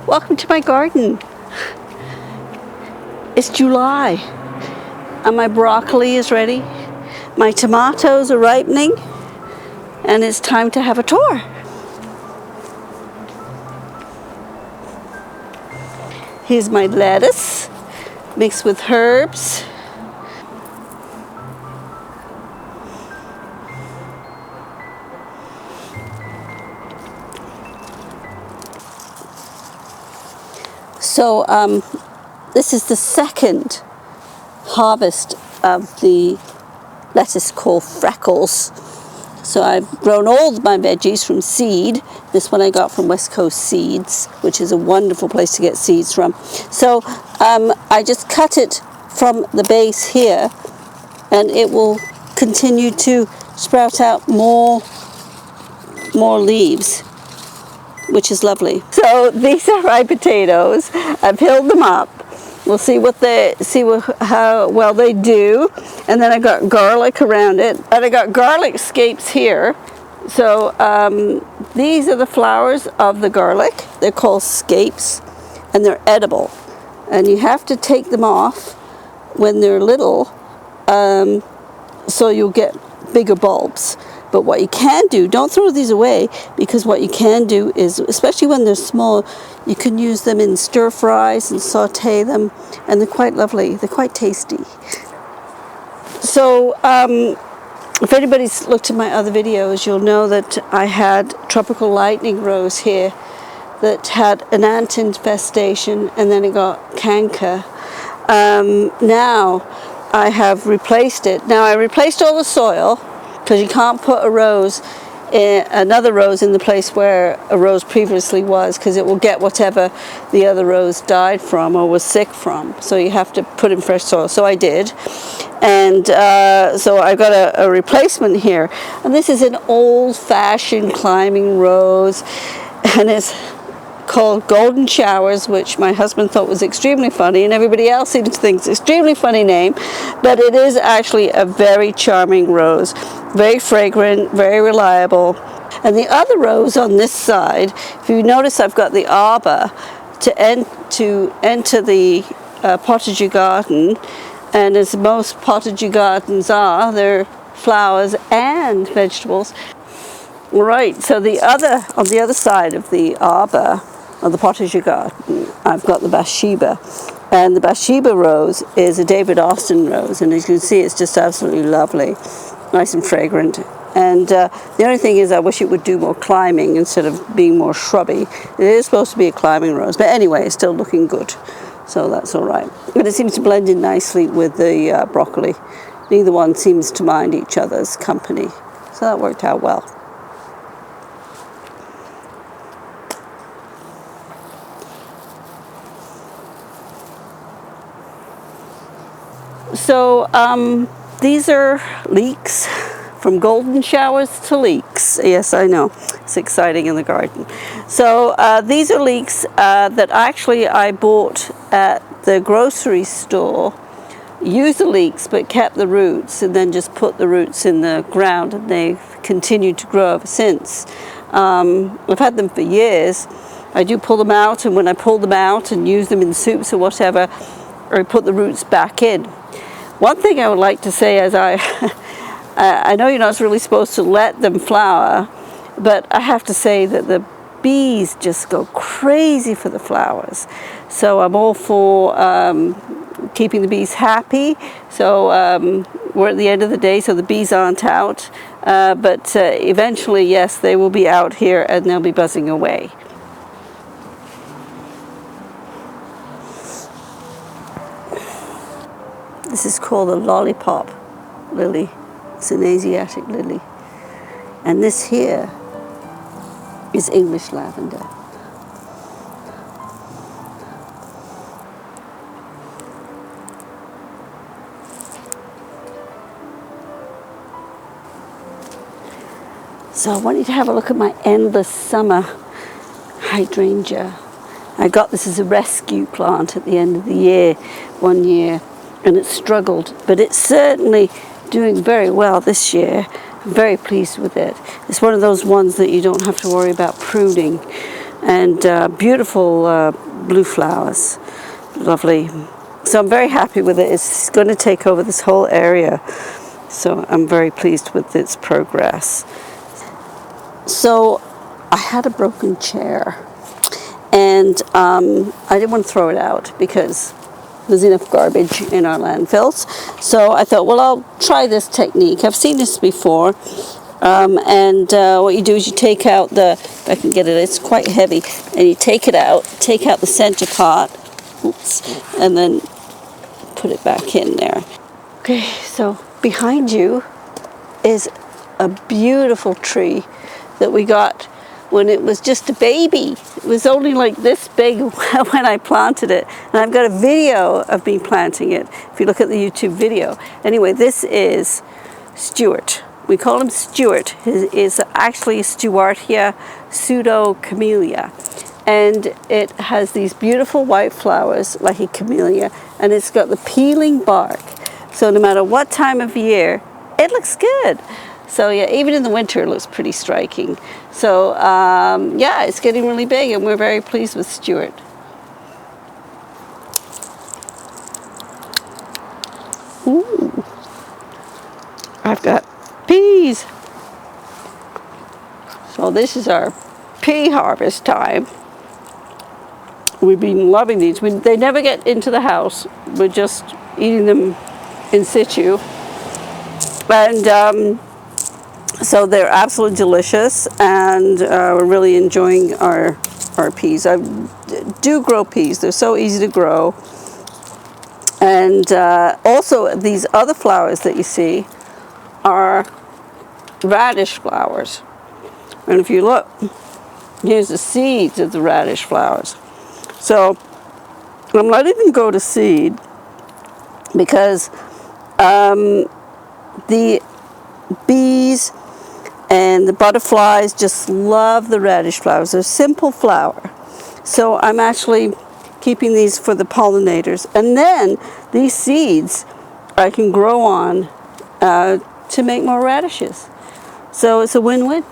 Welcome to my garden. It's July and my broccoli is ready. My tomatoes are ripening and it's time to have a tour. Here's my lettuce mixed with herbs. So this is the second harvest of the lettuce called Freckles. So I've grown all my veggies from seed. This one I got from West Coast Seeds, which is a wonderful place to get seeds from. So I just cut it from the base here and it will continue to sprout out more leaves, which is lovely. So these are my potatoes. I've peeled them up. We'll see how well they do. And then I got garlic around it. And I got garlic scapes here. So these are the flowers of the garlic. They're called scapes and they're edible. And you have to take them off when they're little so you'll get bigger bulbs. But what you can do, don't throw these away, because what you can do is, especially when they're small, you can use them in stir fries and saute them, and they're quite lovely. They're quite tasty. So if anybody's looked at my other videos, you'll know that I had tropical lightning rose here that had an ant infestation and then it got canker. Now I have replaced it. Now I replaced all the soil, because you can't put another rose in the place where a rose previously was, because it will get whatever the other rose died from or was sick from. So you have to put in fresh soil. So I did. And so I've got a replacement here. And this is an old-fashioned climbing rose. And it's called Golden Showers, which my husband thought was extremely funny, and everybody else seems to think it's an extremely funny name, but it is actually a very charming rose, very fragrant, very reliable. And the other rose on this side, if you notice, I've got the arbor to enter the potager garden, and as most potager gardens are, they're flowers and vegetables. Right, so on the other side of the arbor, of the potager garden, I've got the Bathsheba. And the Bathsheba rose is a David Austin rose, and as you can see, it's just absolutely lovely, nice and fragrant. And the only thing is, I wish it would do more climbing instead of being more shrubby. It is supposed to be a climbing rose, but anyway, it's still looking good, so that's all right. But it seems to blend in nicely with the broccoli. Neither one seems to mind each other's company, so that worked out well. So these are leeks, from golden showers to leeks. Yes, I know, it's exciting in the garden. So these are leeks that actually I bought at the grocery store. Used the leeks but kept the roots, and then just put the roots in the ground, and they've continued to grow ever since. I've had them for years. I do pull them out, and when I pull them out and use them in soups or whatever, I put the roots back in. One thing I would like to say is I know you're not really supposed to let them flower, but I have to say that the bees just go crazy for the flowers. So I'm all for keeping the bees happy. So we're at the end of the day, so the bees aren't out. But eventually, yes, they will be out here and they'll be buzzing away. This is called a lollipop lily. It's an Asiatic lily. And this here is English lavender. So I want you to have a look at my endless summer hydrangea. I got this as a rescue plant at the end of the year, one year, and it struggled, but it's certainly doing very well this year. I'm very pleased with it. It's one of those ones that you don't have to worry about pruning. and beautiful blue flowers. Lovely. So I'm very happy with it. It's going to take over this whole area. So I'm very pleased with its progress. So I had a broken chair, and I didn't want to throw it out because there's enough garbage in our landfills. So I thought, well, I'll try this technique. I've seen this before. And what you do is you take out if I can get it, it's quite heavy, and you take it out, take out the center part, oops, and then put it back in there. Okay, so behind you is a beautiful tree that we got when it was just a baby. It was only like this big when I planted it. And I've got a video of me planting it, if you look at the YouTube video. Anyway, this is Stuart. We call him Stuart. He is actually Stewartia pseudo-camellia. And it has these beautiful white flowers like a camellia, and it's got the peeling bark. So no matter what time of year, it looks good. So yeah, even in the winter it looks pretty striking. So yeah, it's getting really big, and we're very pleased with Stuart. Ooh. I've got peas. So this is our pea harvest time. We've been loving these. They never get into the house. We're just eating them in situ. And so they're absolutely delicious, and we're really enjoying our peas. I do grow peas. They're so easy to grow. And also these other flowers that you see are radish flowers. And if you look, here's the seeds of the radish flowers. So I'm letting them go to seed because the bees and the butterflies just love the radish flowers. They're a simple flower. So I'm actually keeping these for the pollinators. And then these seeds I can grow on to make more radishes. So it's a win-win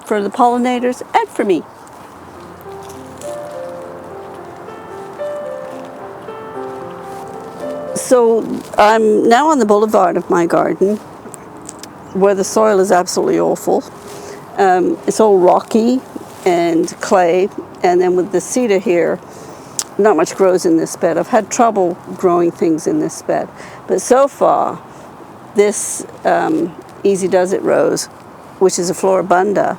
for the pollinators and for me. So I'm now on the boulevard of my garden, where the soil is absolutely awful. It's all rocky and clay, and then with the cedar here, not much grows in this bed. I've had trouble growing things in this bed, but so far this Easy Does It rose, which is a floribunda,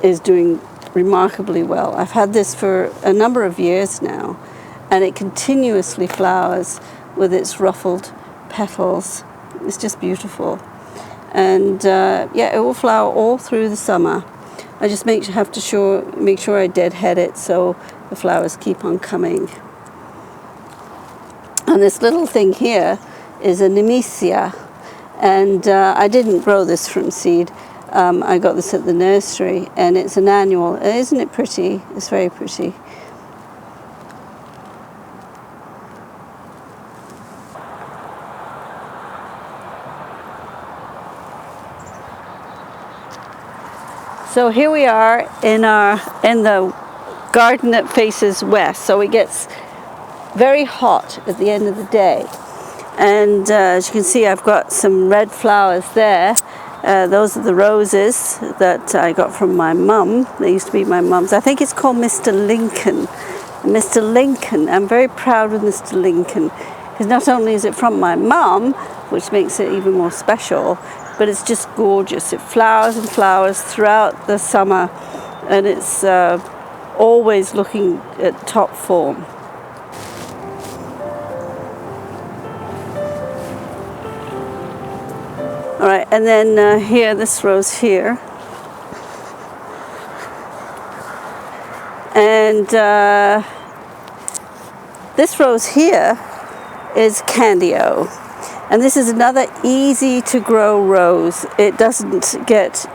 is doing remarkably well. I've had this for a number of years now, and it continuously flowers with its ruffled petals. It's just beautiful. And yeah, it will flower all through the summer. I just make sure I deadhead it so the flowers keep on coming. And this little thing here is a nemesia, and I didn't grow this from seed. I got this at the nursery, and it's an annual. Isn't it pretty? It's very pretty. So here we are in the garden that faces west. So it gets very hot at the end of the day. And as you can see, I've got some red flowers there. Those are the roses that I got from my mum. They used to be my mum's. I think it's called Mr. Lincoln. Mr. Lincoln. I'm very proud of Mr. Lincoln, because not only is it from my mum, which makes it even more special, but it's just gorgeous. It flowers and flowers throughout the summer, and it's always looking at top form. All right, and then here, this rose here. And this rose here is Candio. And this is another easy to grow rose. It doesn't get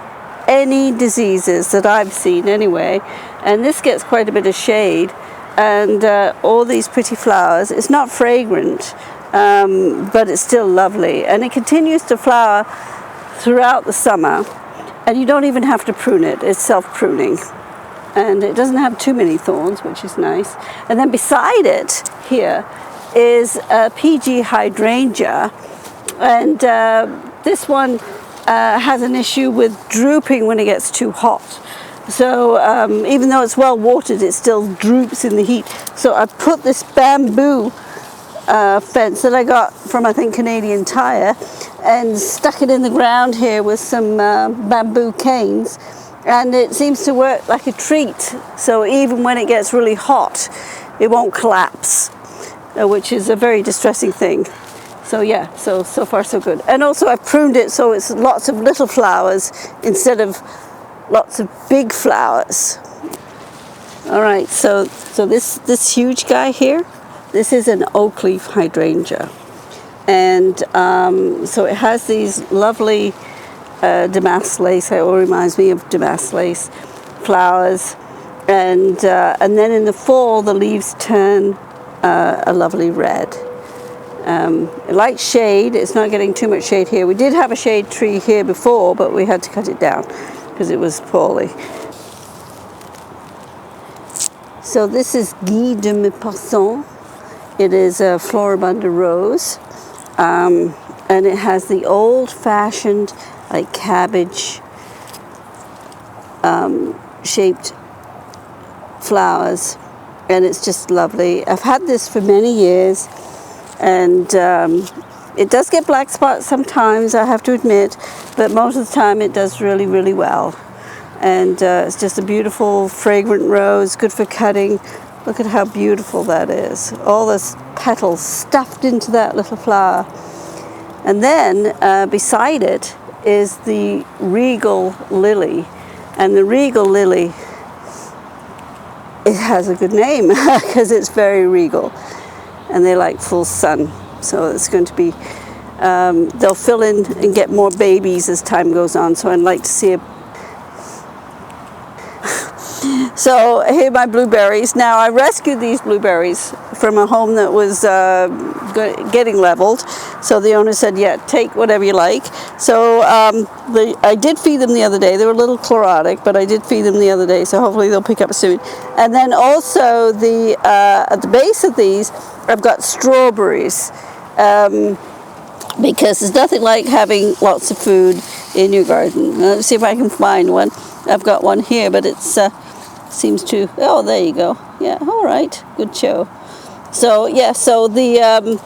any diseases that I've seen anyway. And this gets quite a bit of shade. And all these pretty flowers. It's not fragrant, but it's still lovely. And it continues to flower throughout the summer. And you don't even have to prune it. It's self-pruning. and it doesn't have too many thorns, which is nice. And then beside it here is a PG hydrangea, and this one has an issue with drooping when it gets too hot. So even though it's well watered, it still droops in the heat. So I put this bamboo fence that I got from, I think, Canadian Tire, and stuck it in the ground here with some bamboo canes, and it seems to work like a treat. So even when it gets really hot, it won't collapse, which is a very distressing thing. So yeah, so far so good. And also I've pruned it so it's lots of little flowers instead of lots of big flowers. All right, so this huge guy here, this is an oak leaf hydrangea, and so it has these lovely damask lace. It all reminds me of damask lace flowers, and then in the fall the leaves turn a lovely red. It likes shade. It's not getting too much shade here. We did have a shade tree here before, but we had to cut it down because it was poorly. So this is Guy de Maupassant. It is a Floribunda rose, and it has the old-fashioned, like cabbage shaped flowers, and it's just lovely. I've had this for many years, and it does get black spots sometimes, I have to admit, but most of the time it does really, really well. And it's just a beautiful, fragrant rose, good for cutting. Look at how beautiful that is. All the petals stuffed into that little flower. And then beside it is the regal lily. And the regal lily, it has a good name because it's very regal. And they like full sun. So it's going to be, they'll fill in and get more babies as time goes on. So I'd like to see So here are my blueberries. Now I rescued these blueberries from a home that was getting leveled. So the owner said, yeah, take whatever you like. So I did feed them the other day. They were a little chlorotic, but I did feed them the other day. So hopefully they'll pick up soon. And then also at the base of these, I've got strawberries. Because there's nothing like having lots of food in your garden. Let's see if I can find one. I've got one here, but it's seems to, oh, there you go. Yeah, all right, good show. So yeah, so the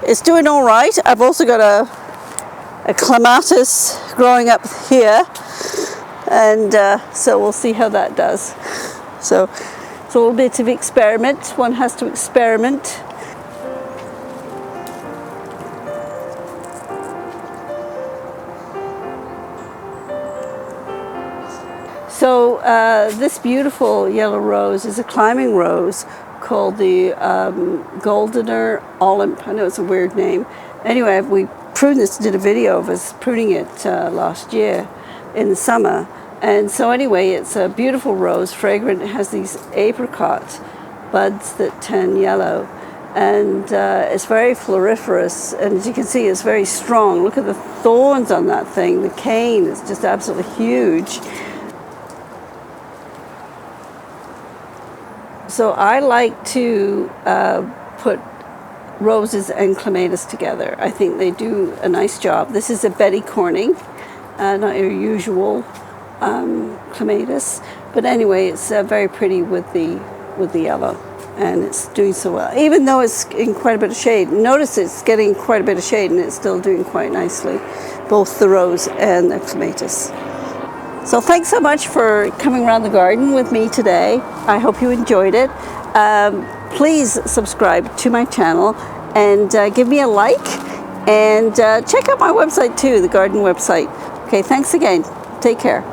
it's doing all right. I've also got a clematis growing up here, and so we'll see how that does. So it's a little bit of experiment. One has to experiment. So this beautiful yellow rose is a climbing rose called the Goldener Olymp. I know it's a weird name. Anyway, we pruned this, did a video of us pruning it last year in the summer. And so anyway, it's a beautiful rose, fragrant. It has these apricot buds that turn yellow. And it's very floriferous. And as you can see, it's very strong. Look at the thorns on that thing. The cane is just absolutely huge. So I like to put roses and clematis together. I think they do a nice job. This is a Betty Corning, not your usual clematis, but anyway, it's very pretty with the yellow, and it's doing so well. Even though it's in quite a bit of shade, notice it's getting quite a bit of shade, and it's still doing quite nicely, both the rose and the clematis. So thanks so much for coming around the garden with me today. I hope you enjoyed it. Please subscribe to my channel and give me a like, and check out my website too, the garden website. Okay, thanks again. Take care.